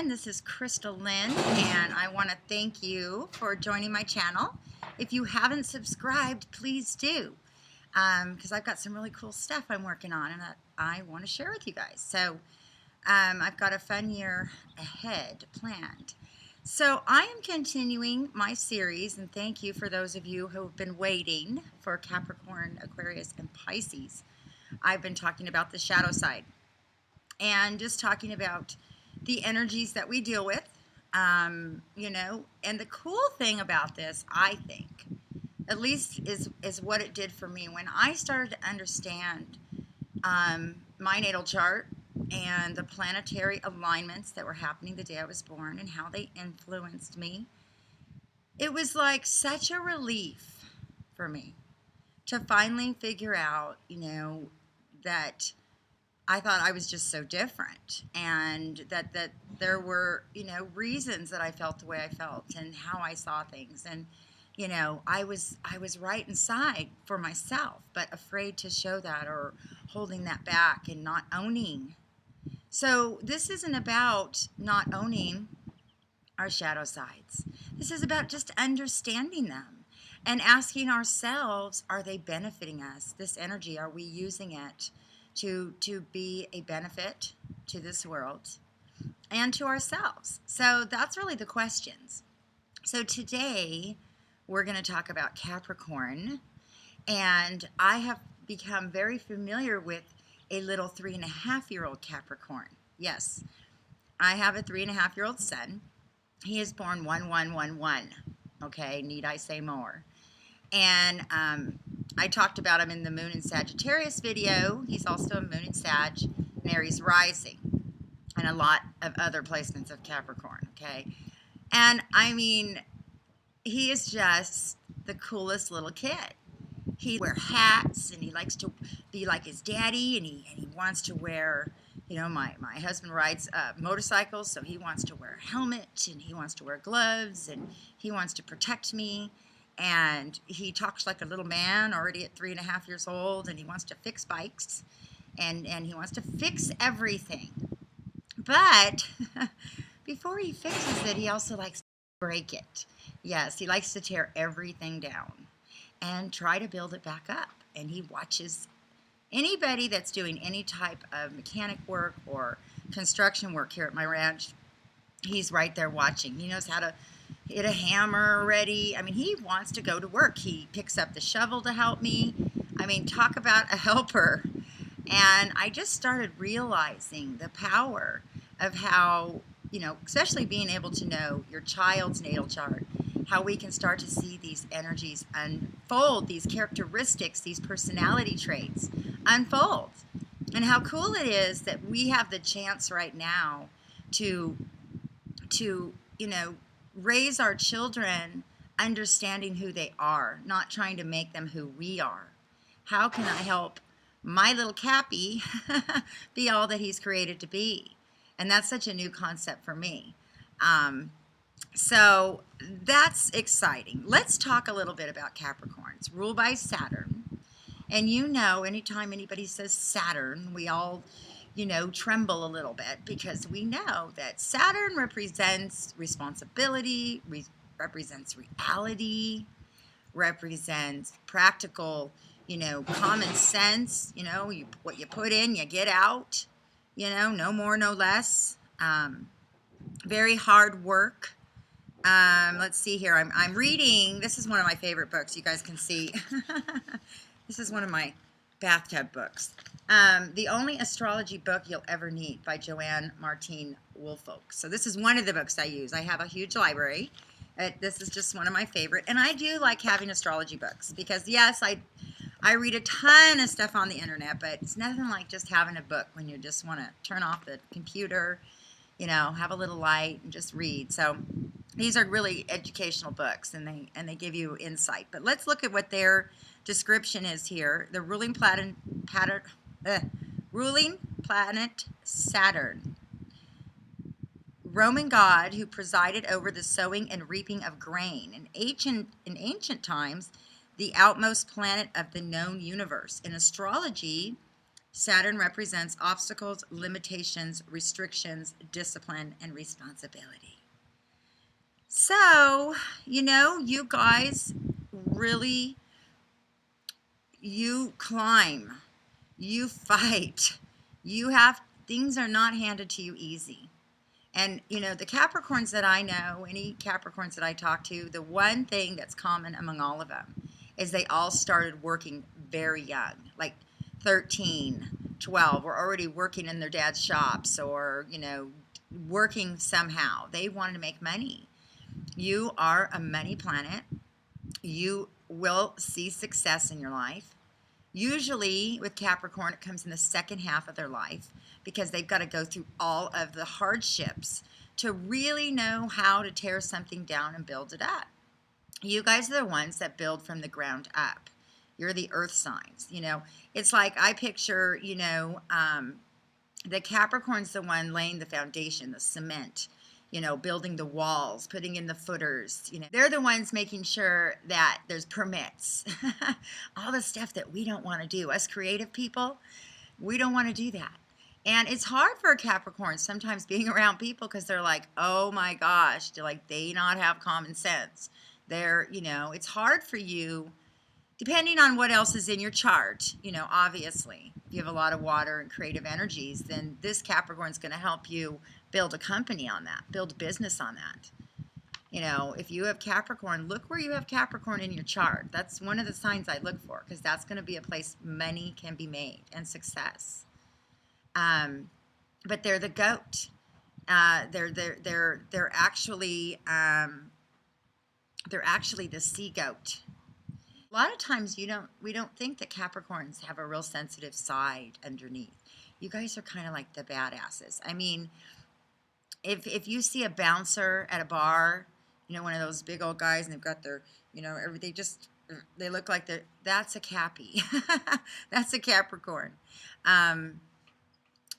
everyone. This is Chrystal Lynn, and I want to thank you for joining my channel. If you haven't subscribed, please do, because I've got some really cool stuff I'm working on and I want to share with you guys. So I've got a fun year ahead planned. So I am continuing my series, and thank you for those of you who have been waiting for Capricorn, Aquarius, and Pisces. I've been talking about the shadow side and just talking about the energies that we deal with, and the cool thing about this, I think, at least is what it did for me when I started to understand my natal chart and the planetary alignments that were happening the day I was born and how they influenced me. It was like such a relief for me to finally figure out, that I thought I was just so different, and that there were, reasons that I felt the way I felt and how I saw things. And, I was right inside for myself, but afraid to show that or holding that back and not owning. So this isn't about not owning our shadow sides. This is about just understanding them and asking ourselves, are they benefiting us? This energy, are we using it to be a benefit to this world and to ourselves? So that's really the questions. So today we're going to talk about Capricorn, and I have become very familiar with a little 3.5-year-old Capricorn. Yes, I have a 3.5-year-old son. He is born 1/1/1/1. Okay, need I say more? And I talked about him in the Moon in Sagittarius video. He's also a Moon in Sag, and Aries rising, and a lot of other placements of Capricorn, okay? And I mean, he is just the coolest little kid. He wears hats, and he likes to be like his daddy, and he wants to wear, my husband rides motorcycles, so he wants to wear a helmet, and he wants to wear gloves, and he wants to protect me. And he talks like a little man already at 3.5 years old, and he wants to fix bikes, and he wants to fix everything. But before he fixes it, he also likes to break it. Yes, he likes to tear everything down and try to build it back up. And he watches anybody that's doing any type of mechanic work or construction work here at my ranch. He's right there watching. He knows how to hit a hammer already. I mean, he wants to go to work. He picks up the shovel to help me. I mean, talk about a helper. And I just started realizing the power of how, especially being able to know your child's natal chart, how we can start to see these energies unfold, these characteristics, these personality traits unfold. And how cool it is that we have the chance right now to raise our children understanding who they are, not trying to make them who we are. How can I help my little Cappy be all that he's created to be? And that's such a new concept for me. So that's exciting. Let's talk a little bit about Capricorns, ruled by Saturn. And anytime anybody says Saturn, we all tremble a little bit, because we know that Saturn represents responsibility, represents reality, represents practical, common sense, what you put in, you get out, no more, no less. Very hard work. Let's see here. I'm reading, this is one of my favorite books. You guys can see. This is one of my bathtub books. The Only Astrology Book You'll Ever Need by Joanne Martine Woolfolk. So this is one of the books I use. I have a huge library. This is just one of my favorite. And I do like having astrology books because, yes, I read a ton of stuff on the internet, but it's nothing like just having a book when you just want to turn off the computer, have a little light and just read. So these are really educational books, and they give you insight. But let's look at what their description is here. The ruling planet Saturn, Roman god who presided over the sowing and reaping of grain. In ancient times, the outmost planet of the known universe. In astrology, Saturn represents obstacles, limitations, restrictions, discipline, and responsibility. So, you guys really, you climb, you fight, things are not handed to you easy. And, the Capricorns that I know, any Capricorns that I talk to, the one thing that's common among all of them is they all started working very young, like 13, 12, or already working in their dad's shops or, working somehow. They wanted to make money. You are a money planet. You will see success in your life. Usually with Capricorn, it comes in the second half of their life because they've got to go through all of the hardships to really know how to tear something down and build it up. You guys are the ones that build from the ground up. You're the earth signs. It's like I picture, the Capricorn's the one laying the foundation, the cement, building the walls, putting in the footers. They're the ones making sure that there's permits. All the stuff that we don't want to do. Us creative people, we don't want to do that. And it's hard for a Capricorn sometimes being around people because they're like, oh my gosh, they not have common sense. It's hard for you, depending on what else is in your chart, obviously. If you have a lot of water and creative energies, then this Capricorn is going to help you build a company on that, build a business on that. If you have Capricorn, look where you have Capricorn in your chart. That's one of the signs I look for because that's going to be a place money can be made and success. But they're the goat. They're actually the sea goat. A lot of times we don't think that Capricorns have a real sensitive side underneath. You guys are kind of like the badasses. I mean, if you see a bouncer at a bar, one of those big old guys, and they've got their, they look like that's a Cappy. That's a Capricorn.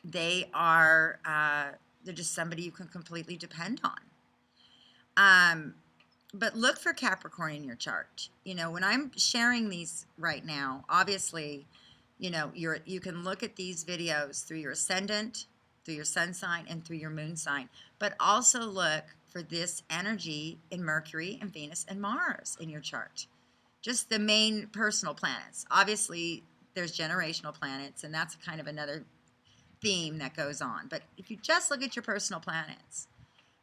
They're just somebody you can completely depend on. But look for Capricorn in your chart. When I'm sharing these right now, obviously, you can look at these videos through your ascendant, through your sun sign, and through your moon sign. But also look for this energy in Mercury and Venus and Mars in your chart. Just the main personal planets. Obviously, there's generational planets, and that's kind of another theme that goes on. But if you just look at your personal planets,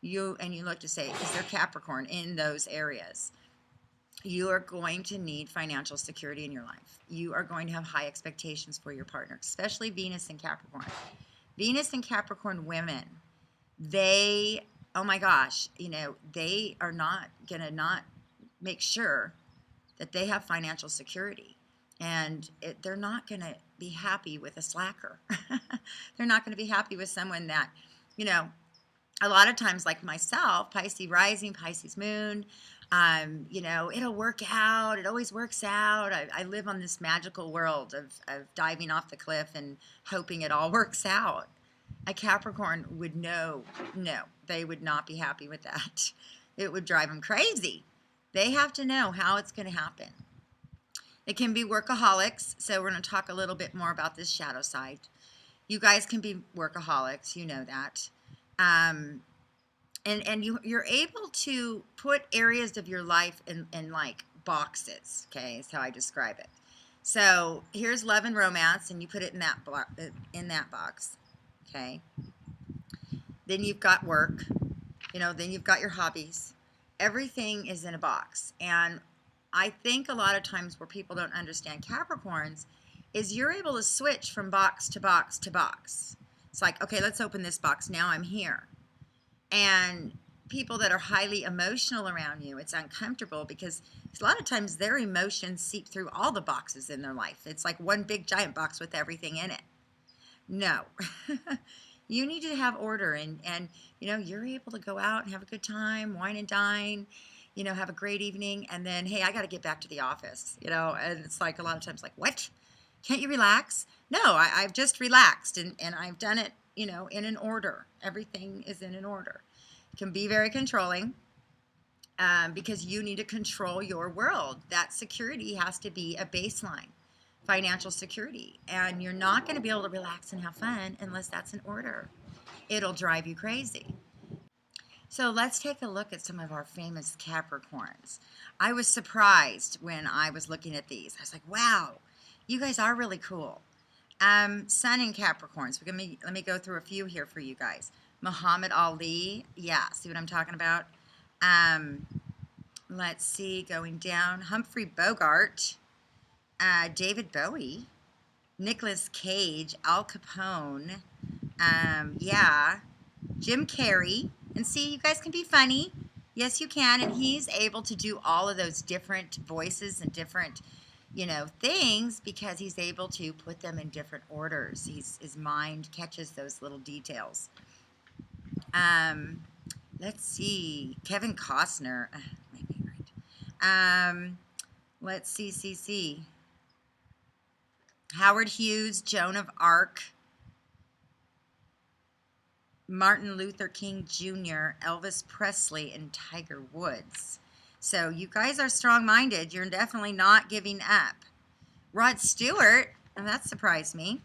you look to say, is there Capricorn in those areas? You are going to need financial security in your life. You are going to have high expectations for your partner, especially Venus and Capricorn. Venus and Capricorn women, they, oh my gosh, they are not going to not make sure that they have financial security. And they're not going to be happy with a slacker. They're not going to be happy with someone that, a lot of times, like myself, Pisces rising, Pisces moon, it'll work out. It always works out. I live on this magical world of diving off the cliff and hoping it all works out. A Capricorn would no, they would not be happy with that. It would drive them crazy. They have to know how it's going to happen. It can be workaholics, so we're going to talk a little bit more about this shadow side. You guys can be workaholics, you know that. And you're able to put areas of your life in like boxes, okay, is how I describe it. So here's love and romance, and you put it in that box, okay. Then you've got work, then you've got your hobbies. Everything is in a box. And I think a lot of times where people don't understand Capricorns is you're able to switch from box to box to box. It's like, okay, let's open this box. Now I'm here. And people that are highly emotional around you, it's uncomfortable because a lot of times their emotions seep through all the boxes in their life. It's like one big giant box with everything in it. No. You need to have order, and you're able to go out and have a good time, wine and dine, have a great evening, and then, hey, I got to get back to the office, and it's like a lot of times like, what? Can't you relax? No, I've just relaxed, and I've done it, in an order. Everything is in an order. It can be very controlling because you need to control your world. That security has to be a baseline financial security. And you're not going to be able to relax and have fun unless that's in order. It'll drive you crazy. So let's take a look at some of our famous Capricorns. I was surprised when I was looking at these. I was like, wow, you guys are really cool. Sun in Capricorns. Let me go through a few here for you guys. Muhammad Ali. Yeah, see what I'm talking about? Let's see, going down. Humphrey Bogart. David Bowie. Nicolas Cage. Al Capone. Yeah. Jim Carrey. And see, you guys can be funny. Yes, you can. And he's able to do all of those different voices and different, things because he's able to put them in different orders. His mind catches those little details. Let's see. Kevin Costner. My favorite. Let's see. Howard Hughes, Joan of Arc. Martin Luther King Jr., Elvis Presley, and Tiger Woods. So you guys are strong-minded. You're definitely not giving up. Rod Stewart, and that surprised me.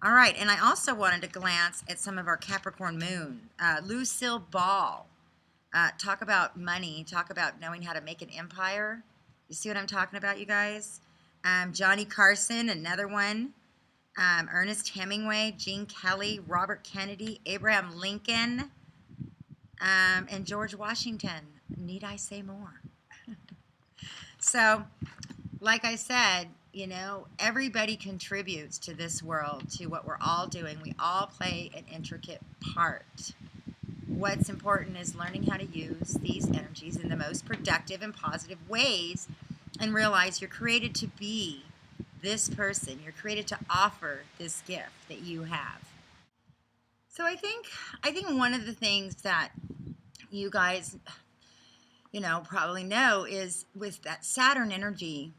All right, and I also wanted to glance at some of our Capricorn moon. Lucille Ball. Talk about money. Talk about knowing how to make an empire. You see what I'm talking about, you guys? Johnny Carson, another one. Ernest Hemingway, Gene Kelly, Robert Kennedy, Abraham Lincoln, and George Washington. Need I say more? So, like I said, everybody contributes to this world, to what we're all doing. We all play an intricate part. What's important is learning how to use these energies in the most productive and positive ways and realize you're created to be this person. You're created to offer this gift that you have. So I think one of the things that you guys, probably know is with that Saturn energy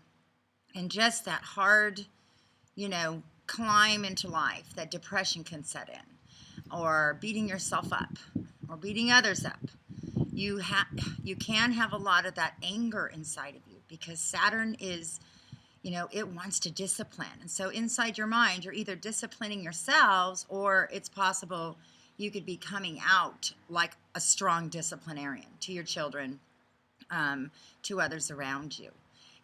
and just that hard, climb into life, that depression can set in, or beating yourself up, or beating others up. You can have a lot of that anger inside of you because Saturn is, it wants to discipline. And so inside your mind, you're either disciplining yourselves or it's possible you could be coming out like a strong disciplinarian to your children, to others around you.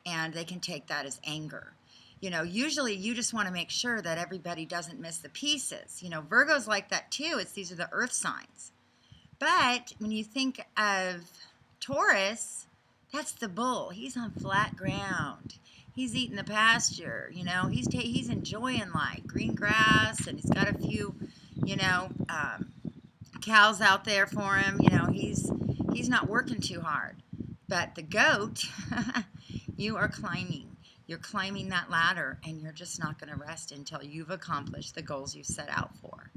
And they can take that as anger. Usually you just want to make sure that everybody doesn't miss the pieces. Virgo's like that too. These are the earth signs. But when you think of Taurus, that's the bull. He's on flat ground. He's eating the pasture, he's enjoying life, green grass, and he's got a few, cows out there for him. He's not working too hard. But the goat, you are climbing. You're climbing that ladder, and you're just not going to rest until you've accomplished the goals you set out for.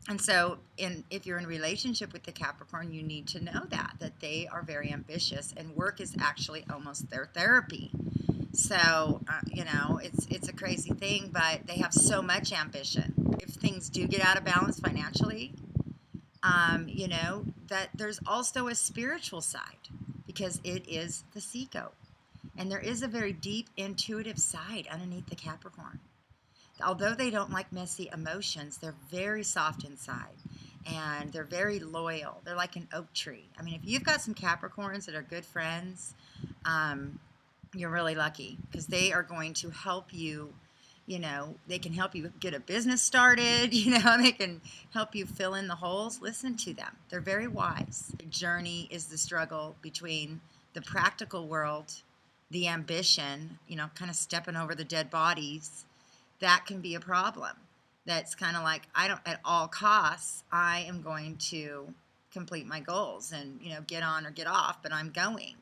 And so if you're in a relationship with the Capricorn, you need to know that they are very ambitious, and work is actually almost their therapy. So, it's a crazy thing, but they have so much ambition. If things do get out of balance financially, that there's also a spiritual side because it is the sea goat. And there is a very deep intuitive side underneath the Capricorn. Although they don't like messy emotions, they're very soft inside, and they're very loyal. They're like an oak tree. I mean, if you've got some Capricorns that are good friends, you're really lucky because they are going to help you. They can help you get a business started. They can help you fill in the holes. Listen to them. They're very wise. The journey is the struggle between the practical world, the ambition, kind of stepping over the dead bodies. That can be a problem. That's kind of like, at all costs, I am going to complete my goals and, get on or get off, but I'm going.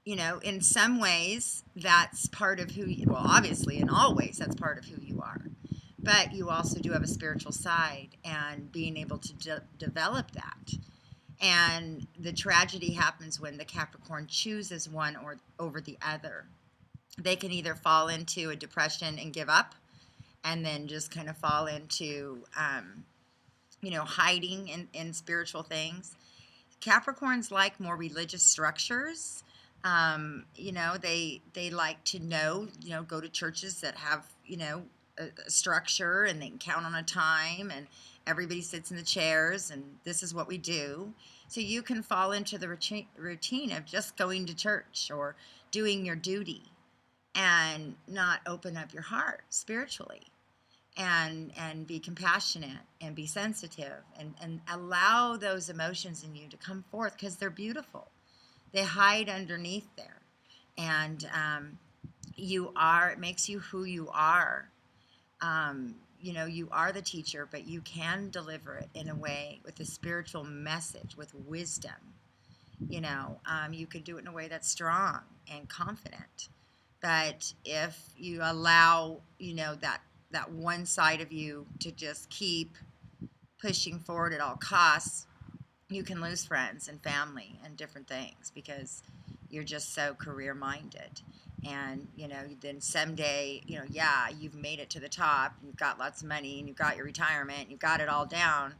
In some ways, that's part of obviously, in all ways, that's part of who you are. But you also do have a spiritual side, and being able to develop that. And the tragedy happens when the Capricorn chooses one or over the other. They can either fall into a depression and give up, and then just kind of fall into, hiding in spiritual things. Capricorns like more religious structures. You know, they like to know, you know, go to churches that have, you know, a structure, and they can count on a time, and everybody sits in the chairs, and this is what we do. So you can fall into the routine of just going to church or doing your duty and not open up your heart spiritually, and be compassionate and be sensitive, and allow those emotions in you to come forth, because they're beautiful. They hide underneath there. And it makes you who you are. You know, you are the teacher, but you can deliver it in a way with a spiritual message, with wisdom. You know, you can do it in a way that's strong and confident. But if you allow, you know, that one side of you to just keep pushing forward at all costs, you can lose friends and family and different things, because you're just so career minded. And, you know, then someday, you know, yeah, you've made it to the top, you've got lots of money, and you've got your retirement, you've got it all down.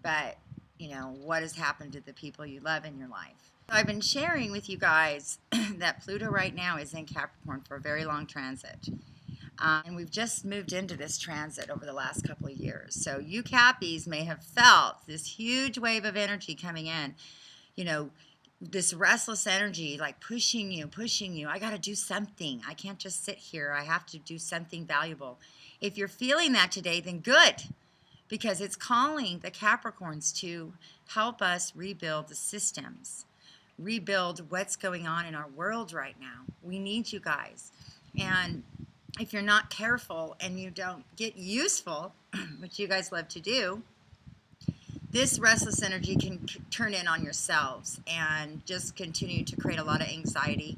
But, you know, what has happened to the people you love in your life? So I've been sharing with you guys that Pluto right now is in Capricorn for a very long transit. And we've just moved into this transit over the last couple of years. So you Cappies may have felt this huge wave of energy coming in, you know, this restless energy, like pushing you, pushing you. I got to do something. I can't just sit here. I have to do something valuable. If you're feeling that today, then good, because it's calling the Capricorns to help us rebuild the systems, rebuild what's going on in our world right now. We need you guys. And if you're not careful and you don't get useful, which you guys love to do, this restless energy can turn in on yourselves and just continue to create a lot of anxiety,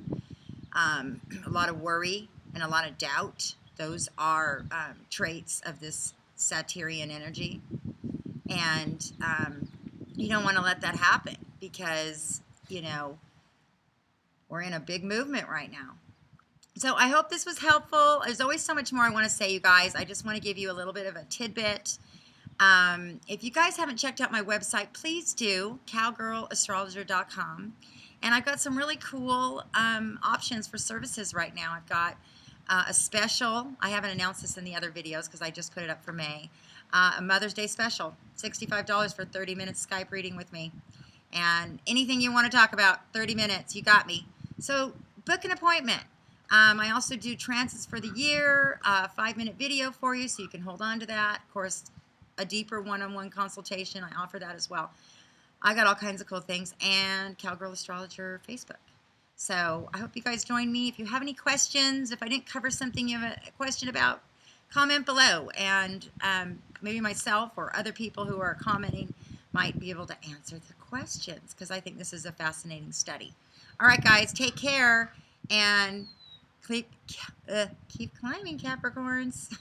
a lot of worry, and a lot of doubt. Those are traits of this Saturnian energy. And you don't want to let that happen, because, you know, we're in a big movement right now. So I hope this was helpful. There's always so much more I want to say, you guys. I just want to give you a little bit of a tidbit. If you guys haven't checked out my website, please do, cowgirlastrologer.com. And I've got some really cool options for services right now. I've got a special. I haven't announced this in the other videos because I just put it up for May. A Mother's Day special, $65 for 30 minutes Skype reading with me. And anything you want to talk about, 30 minutes, you got me. So book an appointment. I also do transits for the year, a 5-minute video for you, so you can hold on to that. Of course, a deeper one-on-one consultation, I offer that as well. I got all kinds of cool things, and Cowgirl Astrologer Facebook. So I hope you guys join me. If you have any questions, if I didn't cover something you have a question about, comment below, and maybe myself or other people who are commenting might be able to answer the questions, because I think this is a fascinating study. All right, guys, take care, and keep climbing, Capricorns.